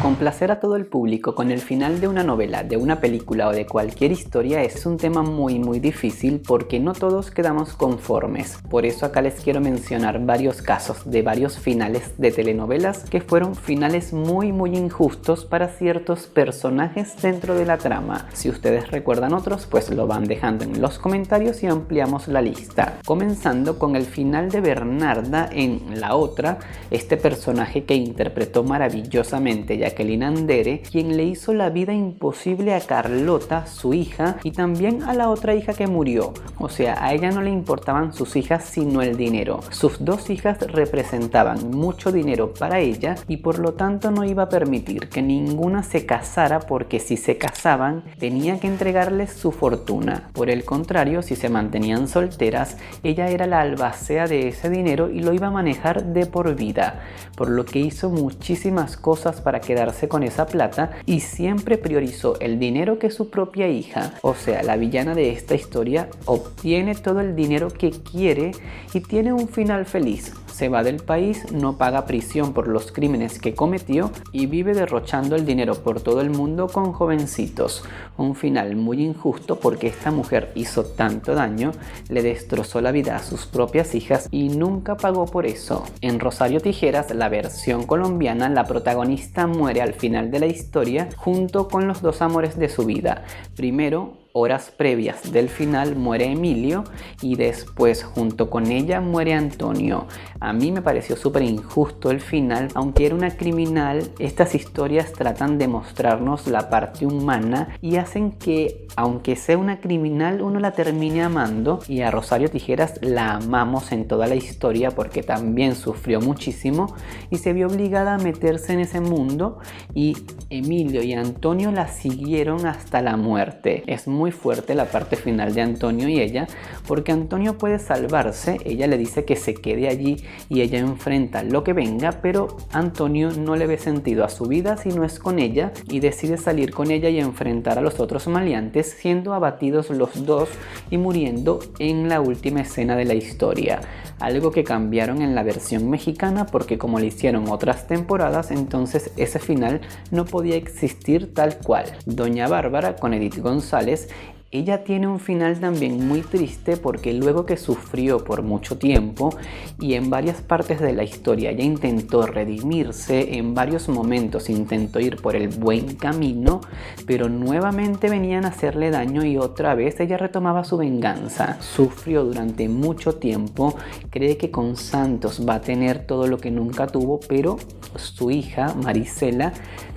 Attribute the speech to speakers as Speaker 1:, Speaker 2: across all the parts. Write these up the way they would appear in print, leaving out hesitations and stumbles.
Speaker 1: Complacer a todo el público con el final de una novela, de una película o de cualquier historia es un tema muy difícil porque no todos quedamos conformes. Por eso acá les quiero mencionar varios casos de varios finales de telenovelas que fueron finales muy injustos para ciertos personajes dentro de la trama. Si ustedes recuerdan otros, pues lo van dejando en los comentarios y ampliamos la lista. Comenzando con el final de Bernarda en La Otra, este personaje que interpretó maravillosamente Jacqueline Andere, quien le hizo la vida imposible a Carlota, su hija, y también a la otra hija que murió. O sea, a ella no le importaban sus hijas sino el dinero. Sus dos hijas representaban mucho dinero para ella y por lo tanto no iba a permitir que ninguna se casara, porque si se casaban tenía que entregarles su fortuna. Por el contrario, si se mantenían solteras, ella era la albacea de ese dinero y lo iba a manejar de por vida, por lo que hizo muchísimas cosas para quedarse con esa plata y siempre priorizó el dinero que su propia hija. O sea, la villana de esta historia obtiene todo el dinero que quiere y tiene un final feliz. Se va del país, no paga prisión por los crímenes que cometió y vive derrochando el dinero por todo el mundo con jovencitos. Un final muy injusto porque esta mujer hizo tanto daño, le destrozó la vida a sus propias hijas y nunca pagó por eso. En Rosario Tijeras, la versión colombiana, la protagonista muere al final de la historia junto con los dos amores de su vida. Primero, horas previas del final, muere Emilio y después junto con ella muere Antonio. A mí me pareció súper injusto el final, aunque era una criminal. Estas historias tratan de mostrarnos la parte humana y hacen que, aunque sea una criminal, uno la termine amando, y a Rosario Tijeras la amamos en toda la historia porque también sufrió muchísimo y se vio obligada a meterse en ese mundo, y Emilio y Antonio la siguieron hasta la muerte. Es muy fuerte la parte final de Antonio y ella, porque Antonio puede salvarse, ella le dice que se quede allí y ella enfrenta lo que venga, pero Antonio no le ve sentido a su vida si no es con ella y decide salir con ella y enfrentar a los otros maleantes, siendo abatidos los dos y muriendo en la última escena de la historia. Algo que cambiaron en la versión mexicana porque como le hicieron otras temporadas, entonces ese final no podía existir tal cual. Doña Bárbara con Edith González, ella tiene un final también muy triste porque luego que sufrió por mucho tiempo y en varias partes de la historia ella intentó redimirse, en varios momentos intentó ir por el buen camino, pero nuevamente venían a hacerle daño y otra vez ella retomaba su venganza. Sufrió durante mucho tiempo, cree que con Santos va a tener todo lo que nunca tuvo, pero su hija Marisela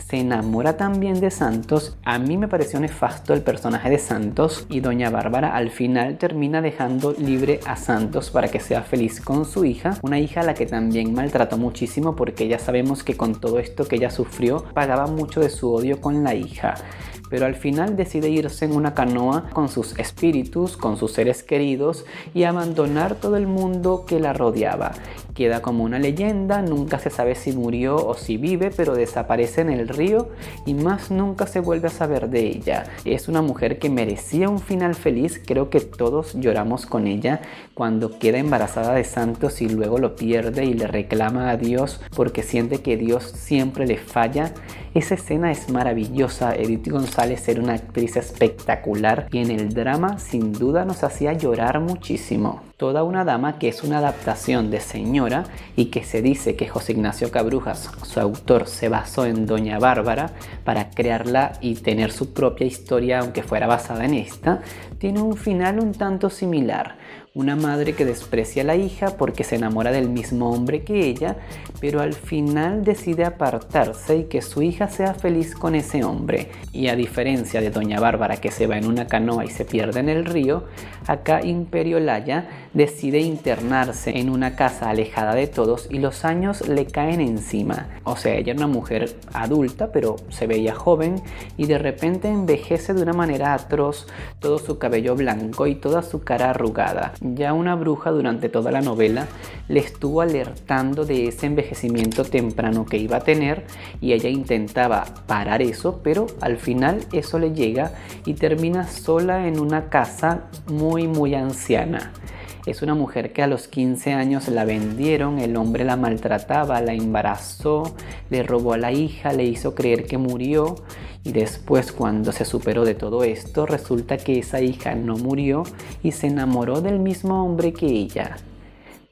Speaker 1: se enamora también de Santos. A mí me pareció nefasto el personaje de Santos y doña Bárbara al final termina dejando libre a Santos para que sea feliz con su hija, una hija a la que también maltrató muchísimo porque ya sabemos que con todo esto que ella sufrió pagaba mucho de su odio con la hija. Pero al final decide irse en una canoa con sus espíritus, con sus seres queridos y abandonar todo el mundo que la rodeaba. Queda como una leyenda, nunca se sabe si murió o si vive, pero desaparece en el río y más nunca se vuelve a saber de ella. Es una mujer que merecía un final feliz, creo que todos lloramos con ella cuando queda embarazada de Santos y luego lo pierde y le reclama a Dios porque siente que Dios siempre le falla. Esa escena es maravillosa. Edith González era una actriz espectacular y en el drama sin duda nos hacía llorar muchísimo. Toda una dama, que es una adaptación de Señora y que se dice que José Ignacio Cabrujas, su autor, se basó en Doña Bárbara para crearla y tener su propia historia, aunque fuera basada en esta, tiene un final un tanto similar. Una madre que desprecia a la hija porque se enamora del mismo hombre que ella, pero al final decide apartarse y que su hija sea feliz con ese hombre. Y a diferencia de Doña Bárbara, que se va en una canoa y se pierde en el río, acá Imperio Laya decide internarse en una casa alejada de todos y los años le caen encima. O sea, ella era una mujer adulta, pero se veía joven y de repente envejece de una manera atroz, todo su cabello blanco y toda su cara arrugada. Ya una bruja durante toda la novela le estuvo alertando de ese envejecimiento temprano que iba a tener y ella intentaba parar eso, pero al final eso le llega y termina sola en una casa muy anciana. Es una mujer que a los 15 años la vendieron, el hombre la maltrataba, la embarazó, le robó a la hija, le hizo creer que murió y después, cuando se superó de todo esto, resulta que esa hija no murió y se enamoró del mismo hombre que ella.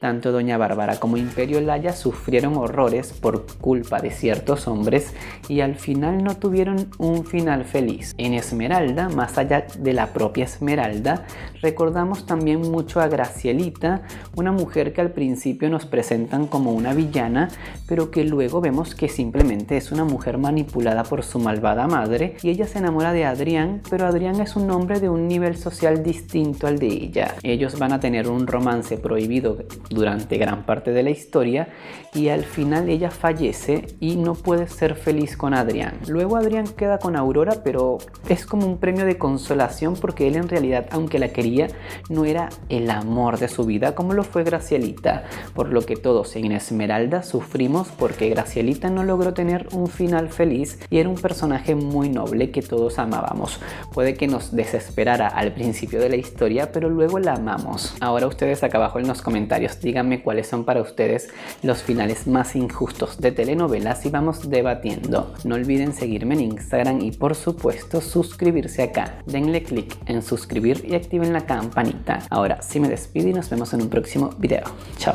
Speaker 1: Tanto Doña Bárbara como Imperio Laya sufrieron horrores por culpa de ciertos hombres y al final no tuvieron un final feliz. En Esmeralda, más allá de la propia Esmeralda, recordamos también mucho a Gracielita, una mujer que al principio nos presentan como una villana, pero que luego vemos que simplemente es una mujer manipulada por su malvada madre y ella se enamora de Adrián, pero Adrián es un hombre de un nivel social distinto al de ella. Ellos van a tener un romance prohibido durante gran parte de la historia y al final ella fallece y no puede ser feliz con Adrián. Luego Adrián queda con Aurora, pero es como un premio de consolación porque él en realidad, aunque la quería, no era el amor de su vida como lo fue Gracielita, por lo que todos en Esmeralda sufrimos porque Gracielita no logró tener un final feliz y era un personaje muy noble que todos amábamos. Puede que nos desesperara al principio de la historia, pero luego la amamos. Ahora ustedes acá abajo en los comentarios díganme cuáles son para ustedes los finales más injustos de telenovelas y vamos debatiendo. No olviden seguirme en Instagram y por supuesto suscribirse acá. Denle click en suscribir y activen la campanita. Ahora sí me despido y nos vemos en un próximo video. Chao.